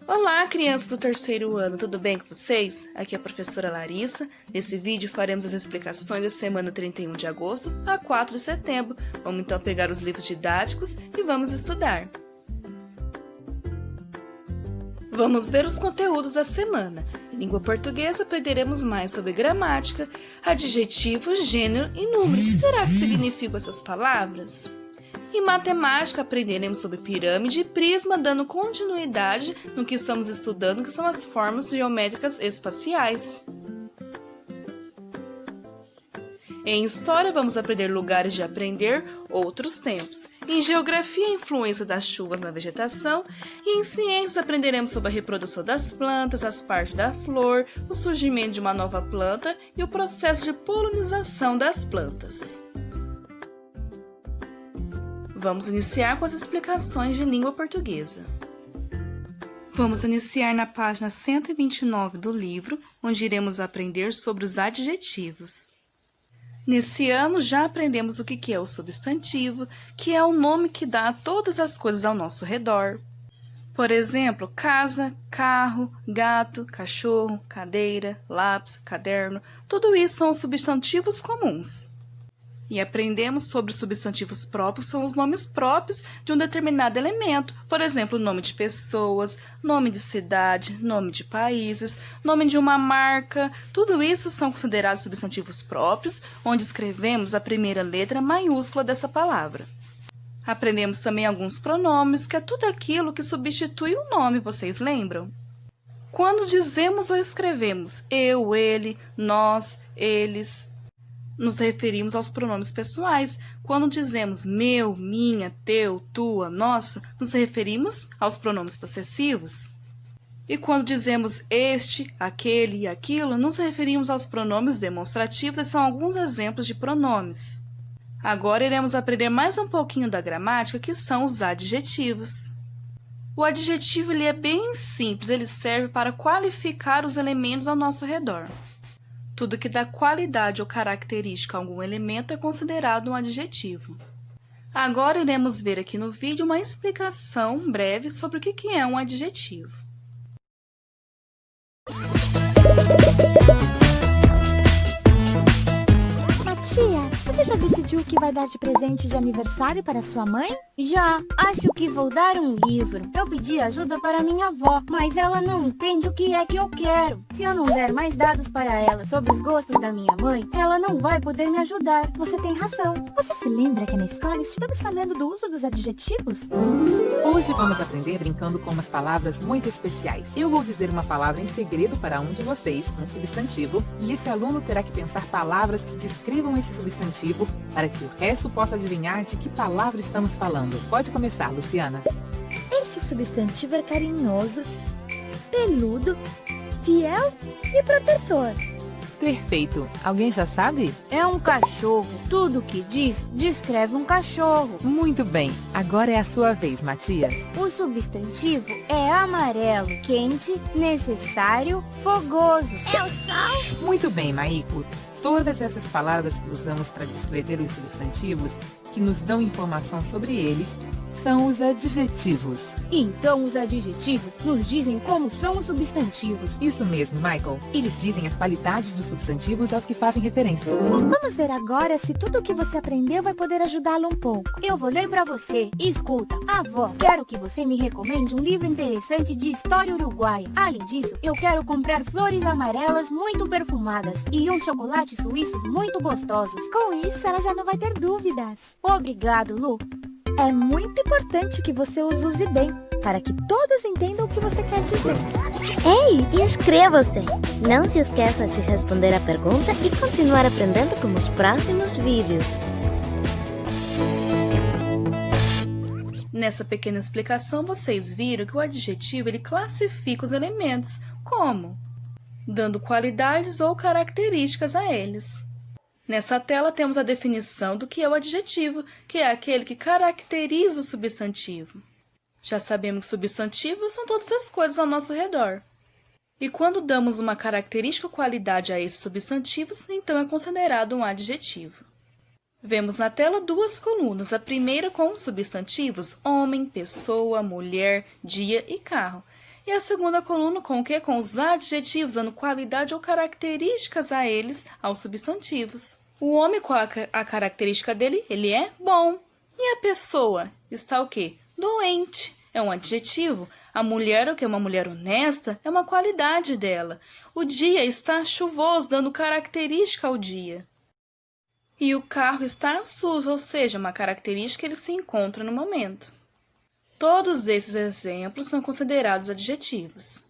Olá, crianças do terceiro ano, tudo bem com vocês? Aqui é a professora Larissa. Nesse vídeo faremos as explicações da semana 31 de agosto a 4 de setembro. Vamos então pegar os livros didáticos e vamos estudar. Vamos ver os conteúdos da semana. Em língua portuguesa aprenderemos mais sobre gramática, adjetivos, gênero e número. O que será que significam essas palavras? Em matemática, aprenderemos sobre pirâmide e prisma, dando continuidade no que estamos estudando, que são as formas geométricas espaciais. Em história, vamos aprender lugares de aprender, outros tempos. Em geografia, a influência das chuvas na vegetação. E em ciências, aprenderemos sobre a reprodução das plantas, as partes da flor, o surgimento de uma nova planta e o processo de polinização das plantas. Vamos iniciar com as explicações de língua portuguesa. Vamos iniciar na página 129 do livro, onde iremos aprender sobre os adjetivos. Nesse ano, já aprendemos o que é o substantivo, que é o nome que dá a todas as coisas ao nosso redor. Por exemplo, casa, carro, gato, cachorro, cadeira, lápis, caderno, tudo isso são os substantivos comuns. E aprendemos sobre os substantivos próprios, são os nomes próprios de um determinado elemento. Por exemplo, nome de pessoas, nome de cidade, nome de países, nome de uma marca. Tudo isso são considerados substantivos próprios, onde escrevemos a primeira letra maiúscula dessa palavra. Aprendemos também alguns pronomes, que é tudo aquilo que substitui o nome, vocês lembram? Quando dizemos ou escrevemos eu, ele, nós, eles, nos referimos aos pronomes pessoais. Quando dizemos meu, minha, teu, tua, nosso, nos referimos aos pronomes possessivos. E quando dizemos este, aquele e aquilo, nos referimos aos pronomes demonstrativos, e são alguns exemplos de pronomes. Agora iremos aprender mais um pouquinho da gramática, que são os adjetivos. O adjetivo ele é bem simples, ele serve para qualificar os elementos ao nosso redor. Tudo que dá qualidade ou característica a algum elemento é considerado um adjetivo. Agora iremos ver aqui no vídeo uma explicação breve sobre o que é um adjetivo. Matias, você já decidiu o que vai dar de presente de aniversário para sua mãe? Já, acho que vou dar um livro. Eu pedi ajuda para minha avó, mas ela não entende o que é que eu quero. Se eu não der mais dados para ela sobre os gostos da minha mãe, ela não vai poder me ajudar. Você tem razão. Você se lembra que na escola estivemos falando do uso dos adjetivos? Hoje vamos aprender brincando com umas palavras muito especiais. Eu vou dizer uma palavra em segredo para um de vocês, um substantivo, e esse aluno terá que pensar palavras que descrevam esse substantivo para que o resto possa adivinhar de que palavra estamos falando. Pode começar, Luciana. Esse substantivo é carinhoso, peludo, fiel e protetor. Perfeito. Alguém já sabe? É um cachorro. Tudo que diz, descreve um cachorro. Muito bem. Agora é a sua vez, Matias. O substantivo é amarelo, quente, necessário, fogoso. É o sol? Muito bem, Maíco. Todas essas palavras que usamos para descrever os substantivos, que nos dão informação sobre eles, são os adjetivos. Então os adjetivos nos dizem como são os substantivos. Isso mesmo, Michael. Eles dizem as qualidades dos substantivos aos que fazem referência. Vamos ver agora se tudo o que você aprendeu vai poder ajudá-lo um pouco. Eu vou ler para você. Escuta, avó, quero que você me recomende um livro interessante de história uruguaia. Além disso, eu quero comprar flores amarelas muito perfumadas e uns chocolates suíços muito gostosos. Com isso, ela já não vai ter dúvidas. Obrigado, Lu. É muito importante que você os use bem, para que todos entendam o que você quer dizer. Ei, inscreva-se! Não se esqueça de responder a pergunta e continuar aprendendo com os próximos vídeos. Nessa pequena explicação, vocês viram que o adjetivo ele classifica os elementos, como? Dando qualidades ou características a eles. Nessa tela temos a definição do que é o adjetivo, que é aquele que caracteriza o substantivo. Já sabemos que substantivos são todas as coisas ao nosso redor. E quando damos uma característica ou qualidade a esses substantivos, então é considerado um adjetivo. Vemos na tela duas colunas, a primeira com os substantivos homem, pessoa, mulher, dia e carro. E a segunda coluna com o quê? Com os adjetivos, dando qualidade ou características a eles, aos substantivos. O homem, qual a característica dele? Ele é bom. E a pessoa está o quê? Doente. É um adjetivo. A mulher, o que? Uma mulher honesta, é uma qualidade dela. O dia está chuvoso, dando característica ao dia. E o carro está sujo, ou seja, uma característica que ele se encontra no momento. Todos esses exemplos são considerados adjetivos.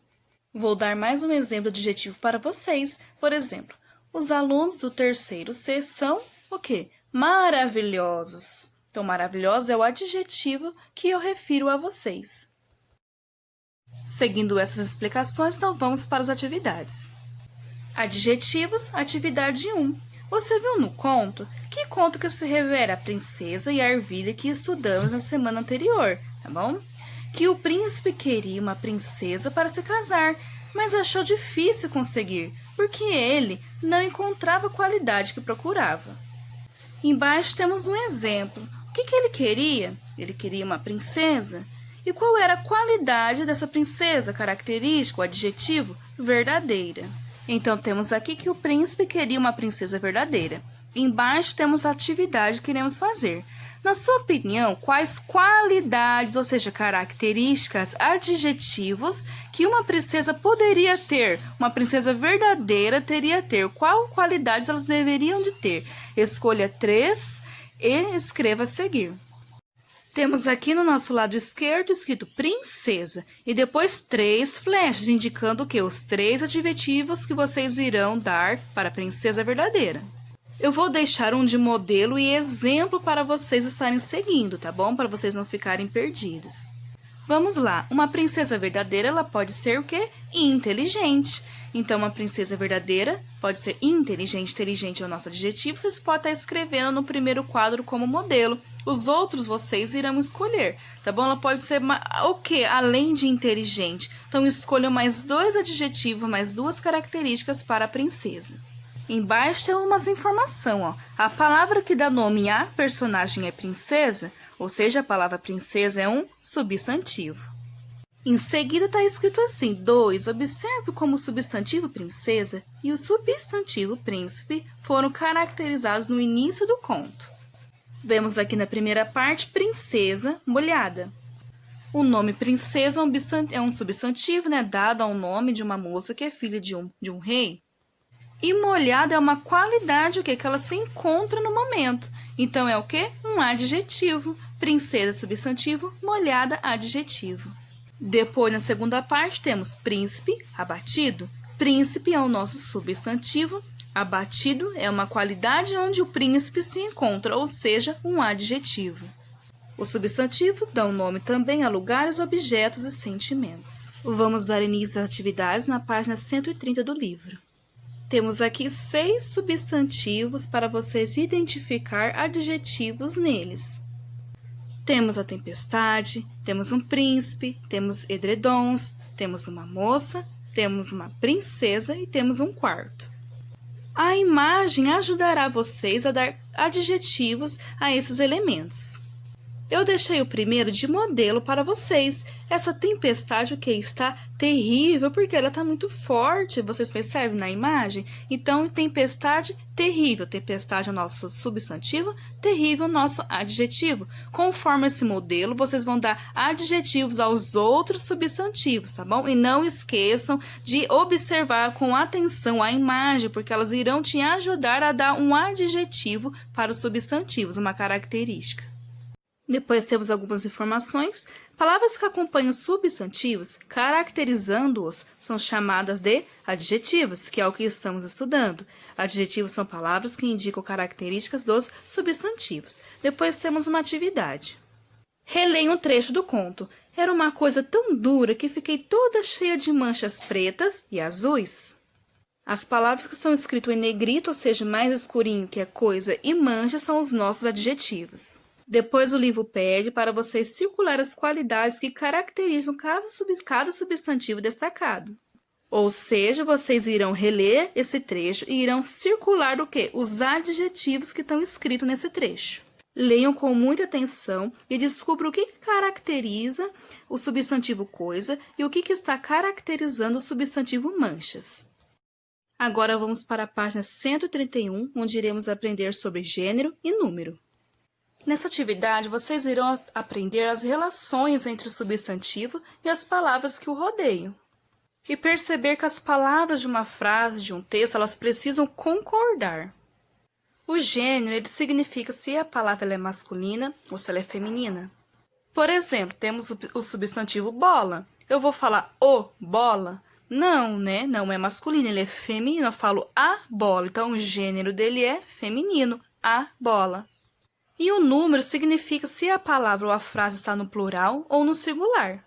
Vou dar mais um exemplo de adjetivo para vocês. Por exemplo, os alunos do terceiro C são o quê? Maravilhosos. Então, maravilhosos é o adjetivo que eu refiro a vocês. Seguindo essas explicações, então vamos para as atividades. Adjetivos, atividade 1. Você viu no conto? Que conto que se refere à princesa e à ervilha que estudamos na semana anterior, tá bom? Que o príncipe queria uma princesa para se casar, mas achou difícil conseguir, porque ele não encontrava a qualidade que procurava. Embaixo temos um exemplo. O que ele queria? Ele queria uma princesa. E qual era a qualidade dessa princesa? Característica, o adjetivo? Verdadeira. Então, temos aqui que o príncipe queria uma princesa verdadeira. Embaixo temos a atividade que iremos fazer. Na sua opinião, quais qualidades, ou seja, características, adjetivos que uma princesa poderia ter, uma princesa verdadeira teria ter? Qual qualidades elas deveriam de ter? Escolha 3 e escreva a seguir. Temos aqui no nosso lado esquerdo escrito princesa e depois 3 flechas, indicando o que? Os 3 adjetivos que vocês irão dar para a princesa verdadeira. Eu vou deixar um de modelo e exemplo para vocês estarem seguindo, tá bom? Para vocês não ficarem perdidos. Vamos lá, uma princesa verdadeira, ela pode ser o quê? Inteligente. Então, uma princesa verdadeira pode ser inteligente. Inteligente é o nosso adjetivo, vocês podem estar escrevendo no primeiro quadro como modelo. Os outros vocês irão escolher, tá bom? Ela pode ser o quê? Além de inteligente. Então, escolham mais 2 adjetivos, mais 2 características para a princesa. Embaixo tem umas informações, ó. A palavra que dá nome à personagem é princesa, ou seja, a palavra princesa é um substantivo. Em seguida está escrito assim, 2. Observe como o substantivo princesa e o substantivo príncipe foram caracterizados no início do conto. Vemos aqui na primeira parte, princesa molhada. O nome princesa é um substantivo, né, dado ao nome de uma moça que é filha de um rei. E molhada é uma qualidade que ela se encontra no momento. Então, é o quê? Um adjetivo. Princesa, substantivo. Molhada, adjetivo. Depois, na segunda parte, temos príncipe, abatido. Príncipe é o nosso substantivo. Abatido é uma qualidade onde o príncipe se encontra, ou seja, um adjetivo. O substantivo dá nome também a lugares, objetos e sentimentos. Vamos dar início às atividades na página 130 do livro. Temos aqui 6 substantivos para vocês identificar adjetivos neles. Temos a tempestade, temos um príncipe, temos edredons, temos uma moça, temos uma princesa e temos um quarto. A imagem ajudará vocês a dar adjetivos a esses elementos. Eu deixei o primeiro de modelo para vocês. Essa tempestade, o que está terrível, porque ela está muito forte, vocês percebem na imagem? Então, tempestade, terrível. Tempestade é o nosso substantivo, terrível é o nosso adjetivo. Conforme esse modelo, vocês vão dar adjetivos aos outros substantivos, tá bom? E não esqueçam de observar com atenção a imagem, porque elas irão te ajudar a dar um adjetivo para os substantivos, uma característica. Depois temos algumas informações. Palavras que acompanham substantivos, caracterizando-os, são chamadas de adjetivos, que é o que estamos estudando. Adjetivos são palavras que indicam características dos substantivos. Depois temos uma atividade. Releia um trecho do conto. Era uma coisa tão dura que fiquei toda cheia de manchas pretas e azuis. As palavras que estão escritas em negrito, ou seja, mais escurinho que a coisa, e mancha, são os nossos adjetivos. Depois o livro pede para vocês circular as qualidades que caracterizam cada substantivo destacado. Ou seja, vocês irão reler esse trecho e irão circular o quê? Os adjetivos que estão escritos nesse trecho. Leiam com muita atenção e descubram o que caracteriza o substantivo coisa e o que está caracterizando o substantivo manchas. Agora vamos para a página 131, onde iremos aprender sobre gênero e número. Nessa atividade, vocês irão aprender as relações entre o substantivo e as palavras que o rodeiam. E perceber que as palavras de uma frase, de um texto, elas precisam concordar. O gênero, ele significa se a palavra ela é masculina ou se ela é feminina. Por exemplo, temos o substantivo bola. Eu vou falar o bola? Não, né? Não é masculino, ele é feminino. Eu falo a bola. Então, o gênero dele é feminino, a bola. E o número significa se a palavra ou a frase está no plural ou no singular.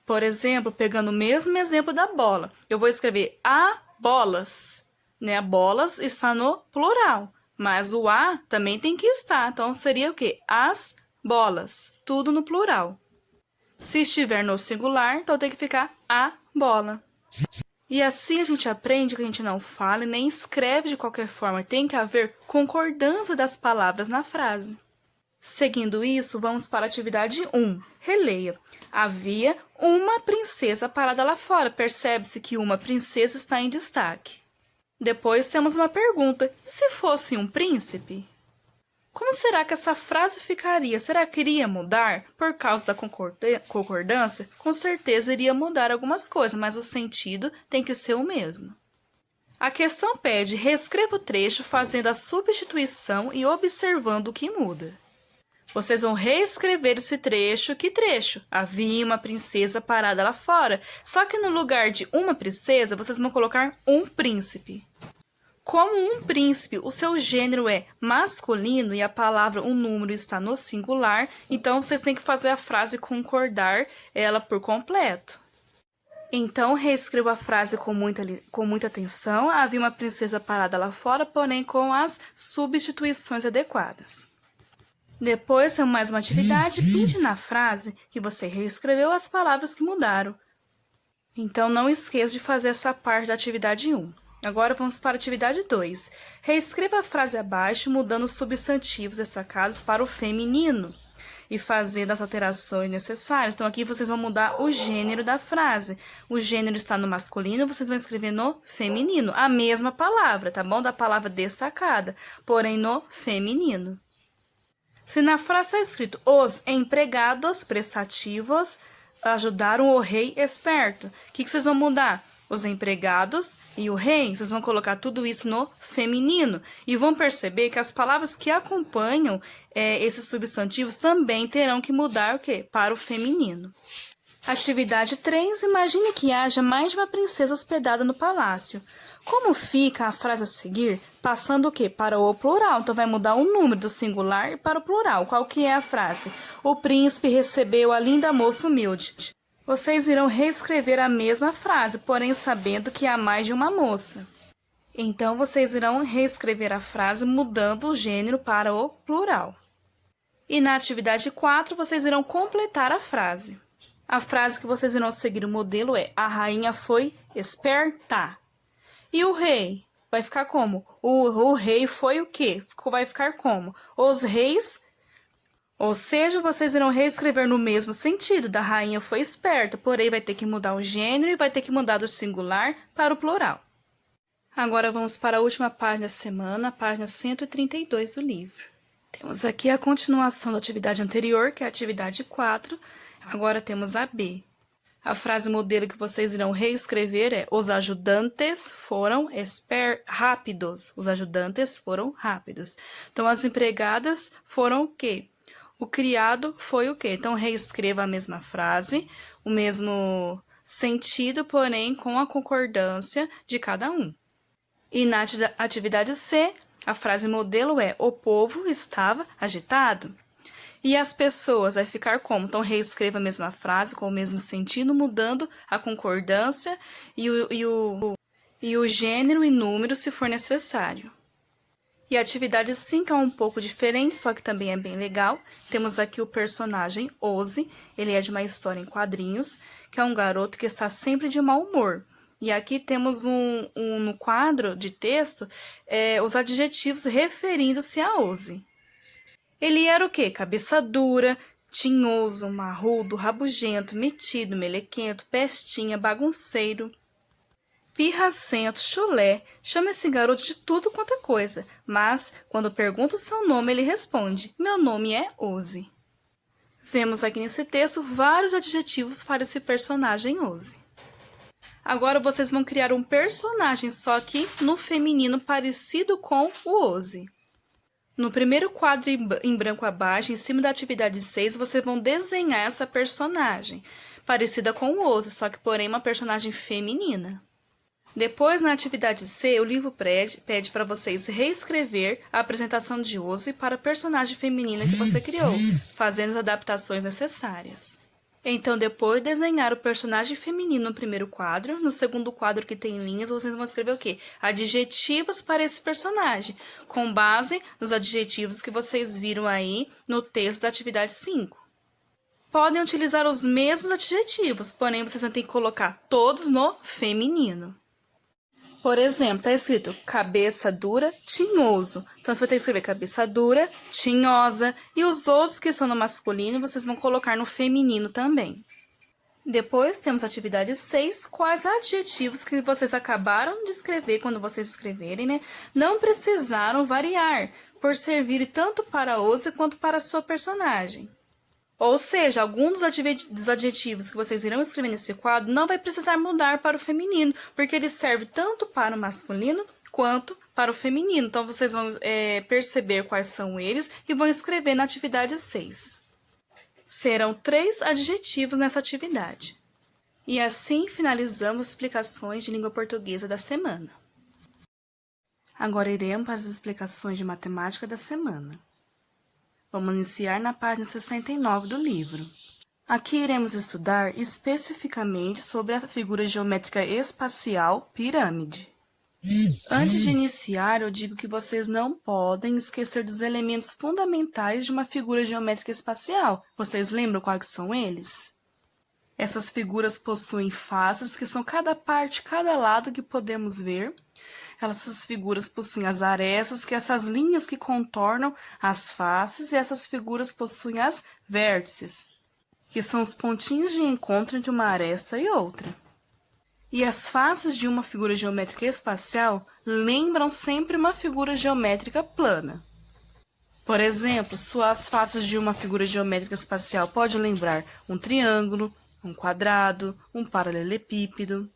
Por exemplo, pegando o mesmo exemplo da bola, eu vou escrever a bolas, né? A bolas está no plural, mas o a também tem que estar. Então, seria o quê? As bolas, tudo no plural. Se estiver no singular, então tem que ficar a bola. E assim a gente aprende que a gente não fala e nem escreve de qualquer forma. Tem que haver concordância das palavras na frase. Seguindo isso, vamos para a atividade 1. Releia. Havia uma princesa parada lá fora. Percebe-se que uma princesa está em destaque. Depois temos uma pergunta. E se fosse um príncipe? Como será que essa frase ficaria? Será que iria mudar? Por causa da concordância? Com certeza iria mudar algumas coisas, mas o sentido tem que ser o mesmo. A questão pede: reescreva o trecho fazendo a substituição e observando o que muda. Vocês vão reescrever esse trecho. Que trecho? Havia uma princesa parada lá fora. Só que no lugar de uma princesa, vocês vão colocar um príncipe. Como um príncipe, o seu gênero é masculino e a palavra, um número, está no singular, então vocês têm que fazer a frase concordar ela por completo. Então, reescreva a frase com muita atenção. Havia uma princesa parada lá fora, porém com as substituições adequadas. Depois, tem mais uma atividade. Pinte na frase que você reescreveu as palavras que mudaram. Então, não esqueça de fazer essa parte da atividade 1. Agora vamos para a atividade 2. Reescreva a frase abaixo, mudando os substantivos destacados para o feminino e fazendo as alterações necessárias. Então, aqui vocês vão mudar o gênero da frase. O gênero está no masculino, vocês vão escrever no feminino. A mesma palavra, tá bom? Da palavra destacada, porém no feminino. Se na frase está escrito: os empregados prestativos ajudaram o rei esperto, o que vocês vão mudar? Os empregados e o rei, vocês vão colocar tudo isso no feminino. E vão perceber que as palavras que acompanham esses substantivos também terão que mudar o quê? Para o feminino. Atividade 3. Imagine que haja mais de uma princesa hospedada no palácio. Como fica a frase a seguir? Passando o quê? Para o plural. Então, vai mudar o número do singular para o plural. Qual que é a frase? O príncipe recebeu a linda moça humilde. Vocês irão reescrever a mesma frase, porém sabendo que há mais de uma moça. Então, vocês irão reescrever a frase mudando o gênero para o plural. E na atividade 4, vocês irão completar a frase. A frase que vocês irão seguir o modelo é: a rainha foi esperta. E o rei? Vai ficar como? O rei foi o quê? Vai ficar como? Os reis. Ou seja, vocês irão reescrever no mesmo sentido. Da rainha foi esperta, porém vai ter que mudar o gênero e vai ter que mudar do singular para o plural. Agora vamos para a última página da semana, a página 132 do livro. Temos aqui a continuação da atividade anterior, que é a atividade 4. Agora temos a B. A frase modelo que vocês irão reescrever é: os ajudantes foram rápidos. Os ajudantes foram rápidos. Então, as empregadas foram o quê? O criado foi o quê? Então, reescreva a mesma frase, o mesmo sentido, porém com a concordância de cada um. E na atividade C, a frase modelo é: o povo estava agitado. E as pessoas, vai ficar como? Então, reescreva a mesma frase com o mesmo sentido, mudando a concordância e o gênero e número, se for necessário. E a atividade 5 é um pouco diferente, só que também é bem legal. Temos aqui o personagem Ozzy, ele é de uma história em quadrinhos, que é um garoto que está sempre de mau humor. E aqui temos no quadro de texto os adjetivos referindo-se a Ozzy. Ele era o quê? Cabeça dura, tinhoso, marrudo, rabugento, metido, melequento, pestinha, bagunceiro, pirracento, chulé. Chama esse garoto de tudo quanto é coisa, mas quando pergunta o seu nome, ele responde: meu nome é Ozzy. Vemos aqui nesse texto vários adjetivos para esse personagem Ozzy. Agora vocês vão criar um personagem, só que no feminino, parecido com o Ozzy. No primeiro quadro em branco abaixo, em cima da atividade 6, vocês vão desenhar essa personagem, parecida com o Ozzy, só que porém uma personagem feminina. Depois, na atividade C, o livro pede para vocês reescrever a apresentação de Ozzy para a personagem feminina que você criou, fazendo as adaptações necessárias. Então, depois de desenhar o personagem feminino no primeiro quadro, no segundo quadro que tem linhas, vocês vão escrever o quê? Adjetivos para esse personagem, com base nos adjetivos que vocês viram aí no texto da atividade 5. Podem utilizar os mesmos adjetivos, porém vocês vão ter que colocar todos no feminino. Por exemplo, está escrito cabeça dura, tinhoso. Então, você vai ter que escrever cabeça dura, tinhosa. E os outros que são no masculino, vocês vão colocar no feminino também. Depois, temos a atividade 6. Quais adjetivos que vocês acabaram de escrever quando vocês escreverem, né? Não precisaram variar, por servir tanto para Ozzy quanto para a sua personagem. Ou seja, alguns dos adjetivos que vocês irão escrever nesse quadro não vai precisar mudar para o feminino, porque ele serve tanto para o masculino quanto para o feminino. Então, vocês vão perceber quais são eles e vão escrever na atividade 6. Serão 3 adjetivos nessa atividade. E assim finalizamos as explicações de língua portuguesa da semana. Agora iremos para as explicações de matemática da semana. Vamos iniciar na página 69 do livro. Aqui iremos estudar especificamente sobre a figura geométrica espacial pirâmide. Antes de iniciar, eu digo que vocês não podem esquecer dos elementos fundamentais de uma figura geométrica espacial. Vocês lembram quais são eles? Essas figuras possuem faces, que são cada parte, cada lado que podemos ver. Essas figuras possuem as arestas, que são essas linhas que contornam as faces, e essas figuras possuem as vértices, que são os pontinhos de encontro entre uma aresta e outra. E as faces de uma figura geométrica espacial lembram sempre uma figura geométrica plana. Por exemplo, as faces de uma figura geométrica espacial podem lembrar um triângulo, um quadrado, um paralelepípedo.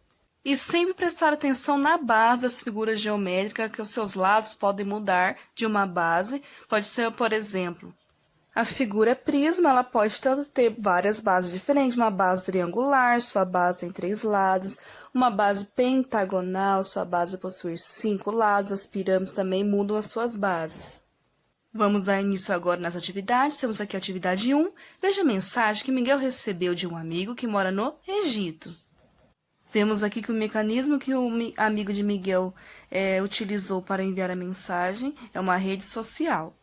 E sempre prestar atenção na base das figuras geométricas, que os seus lados podem mudar de uma base. Pode ser, por exemplo, a figura prisma, ela pode tanto ter várias bases diferentes, uma base triangular, sua base tem 3 lados, uma base pentagonal, sua base possui 5 lados, as pirâmides também mudam as suas bases. Vamos dar início agora nas atividades. Temos aqui a atividade 1. Veja a mensagem que Miguel recebeu de um amigo que mora no Egito. Vemos aqui que o mecanismo que o amigo de Miguel utilizou para enviar a mensagem é uma rede social.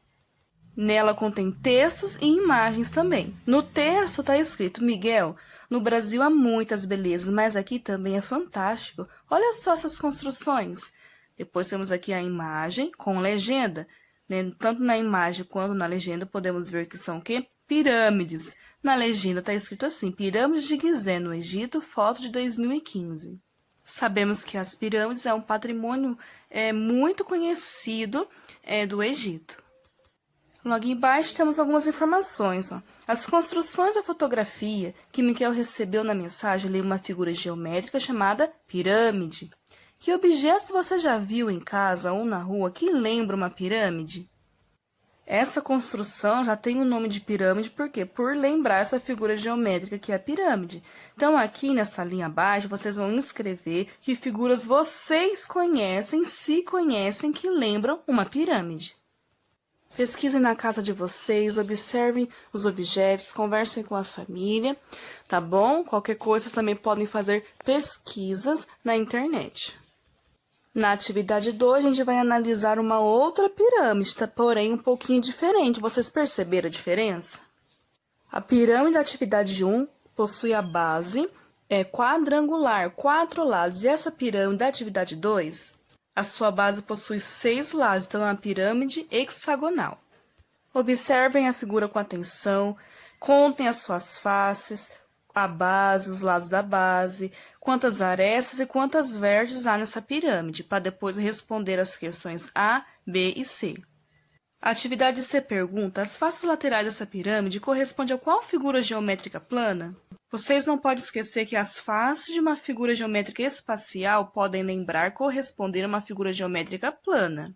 Nela contém textos e imagens também. No texto está escrito: Miguel, no Brasil há muitas belezas, mas aqui também é fantástico. Olha só essas construções. Depois temos aqui a imagem com legenda. Né? Tanto na imagem quanto na legenda podemos ver que são o quê? Pirâmides. Na legenda está escrito assim: Pirâmides de Gizé, no Egito, foto de 2015. Sabemos que as pirâmides é um patrimônio muito conhecido do Egito. Logo embaixo temos algumas informações. As construções da fotografia que Miguel recebeu na mensagem lê uma figura geométrica chamada pirâmide. Que objetos você já viu em casa ou na rua que lembra uma pirâmide? Essa construção já tem o nome de pirâmide, por quê? Por lembrar essa figura geométrica que é a pirâmide. Então, aqui nessa linha abaixo, vocês vão escrever que figuras vocês conhecem, se conhecem, que lembram uma pirâmide. Pesquisem na casa de vocês, observem os objetos, conversem com a família, tá bom? Qualquer coisa, vocês também podem fazer pesquisas na internet. Na atividade 2, a gente vai analisar uma outra pirâmide, porém um pouquinho diferente. Vocês perceberam a diferença? A pirâmide da atividade 1 possui a base quadrangular, 4 lados. E essa pirâmide da atividade 2, a sua base possui 6 lados, então é uma pirâmide hexagonal. Observem a figura com atenção, contem as suas faces, a base, os lados da base, quantas arestas e quantas vértices há nessa pirâmide, para depois responder as questões A, B e C. A atividade C pergunta: as faces laterais dessa pirâmide correspondem a qual figura geométrica plana? Vocês não podem esquecer que as faces de uma figura geométrica espacial podem corresponder a uma figura geométrica plana.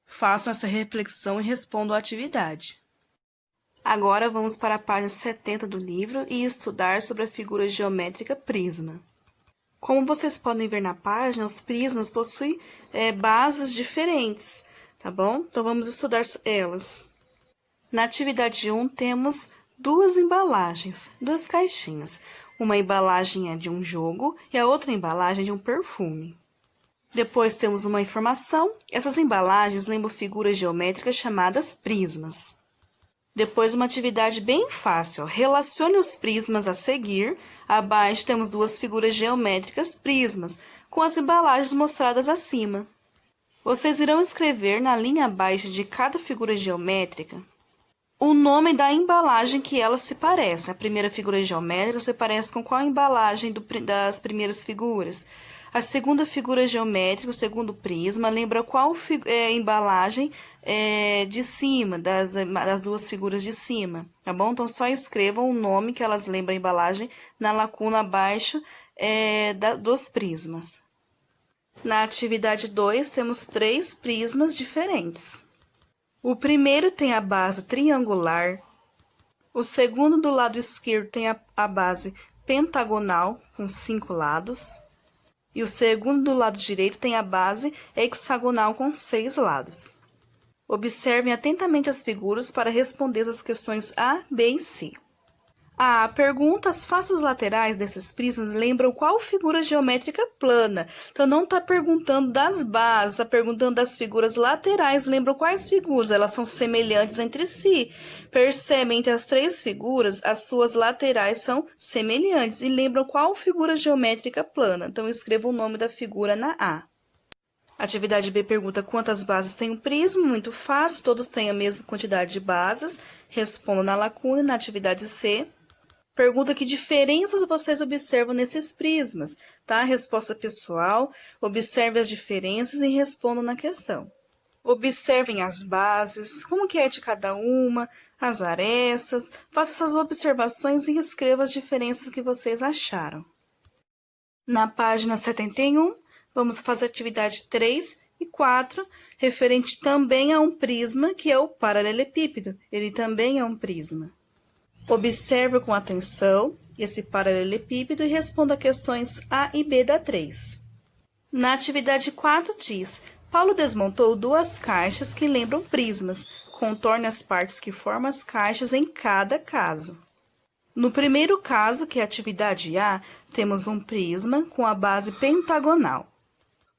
Façam essa reflexão e respondam à atividade. Agora vamos para a página 70 do livro e estudar sobre a figura geométrica prisma. Como vocês podem ver na página, os prismas possuem bases diferentes, tá bom? Então vamos estudar elas. Na atividade 1 temos duas embalagens, duas caixinhas. Uma embalagem é de um jogo e a outra embalagem é de um perfume. Depois temos uma informação. Essas embalagens lembram figuras geométricas chamadas prismas. Depois, uma atividade bem fácil. Relacione os prismas a seguir. Abaixo temos duas figuras geométricas prismas, com as embalagens mostradas acima. Vocês irão escrever na linha abaixo de cada figura geométrica o nome da embalagem que ela se parece. A primeira figura geométrica se parece com qual embalagem das primeiras figuras. A segunda figura geométrica, o segundo prisma, lembra qual embalagem de cima, das duas figuras de cima, tá bom? Então, só escrevam o nome que elas lembram a embalagem na lacuna abaixo dos prismas. Na atividade 2, temos 3 prismas diferentes. O primeiro tem a base triangular, o segundo do lado esquerdo tem a base pentagonal, com 5 lados, e o segundo do lado direito tem a base hexagonal com 6 lados. Observem atentamente as figuras para responder as questões A, B e C. A pergunta: as faces laterais desses prismas lembram qual figura geométrica plana? Então, não está perguntando das bases, está perguntando das figuras laterais. Lembram quais figuras? Elas são semelhantes entre si. Percebem, entre as 3 figuras, as suas laterais são semelhantes e lembram qual figura geométrica plana. Então, escreva o nome da figura na A. Atividade B pergunta: quantas bases tem um prisma? Muito fácil, todos têm a mesma quantidade de bases. Respondo na lacuna. Na atividade C, pergunta: que diferenças vocês observam nesses prismas? Tá? Resposta pessoal: observe as diferenças e respondam na questão. Observem as bases, como que é de cada uma, as arestas. Faça essas observações e escreva as diferenças que vocês acharam. Na página 71, vamos fazer a atividade 3 e 4, referente também a um prisma, que é o paralelepípedo. Ele também é um prisma. Observe com atenção esse paralelepípedo e responda questões A e B da 3. Na atividade 4 diz: Paulo desmontou 2 caixas que lembram prismas. Contorne as partes que formam as caixas em cada caso. No primeiro caso, que é a atividade A, temos um prisma com a base pentagonal.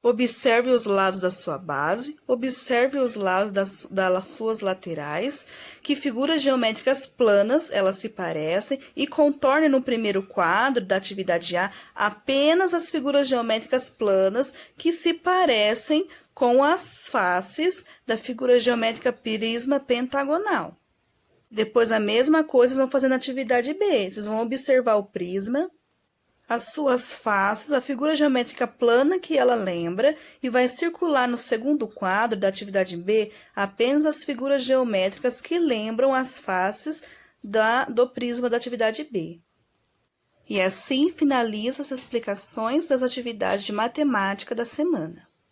Observe os lados da sua base, observe os lados das suas laterais, que figuras geométricas planas elas se parecem, e contorne no primeiro quadro da atividade A apenas as figuras geométricas planas que se parecem com as faces da figura geométrica prisma pentagonal. Depois a mesma coisa vocês vão fazer na atividade B. Vocês vão observar o prisma, as suas faces, a figura geométrica plana que ela lembra, e vai circular no segundo quadro da atividade B apenas as figuras geométricas que lembram as faces do prisma da atividade B. E assim finaliza as explicações das atividades de matemática da semana.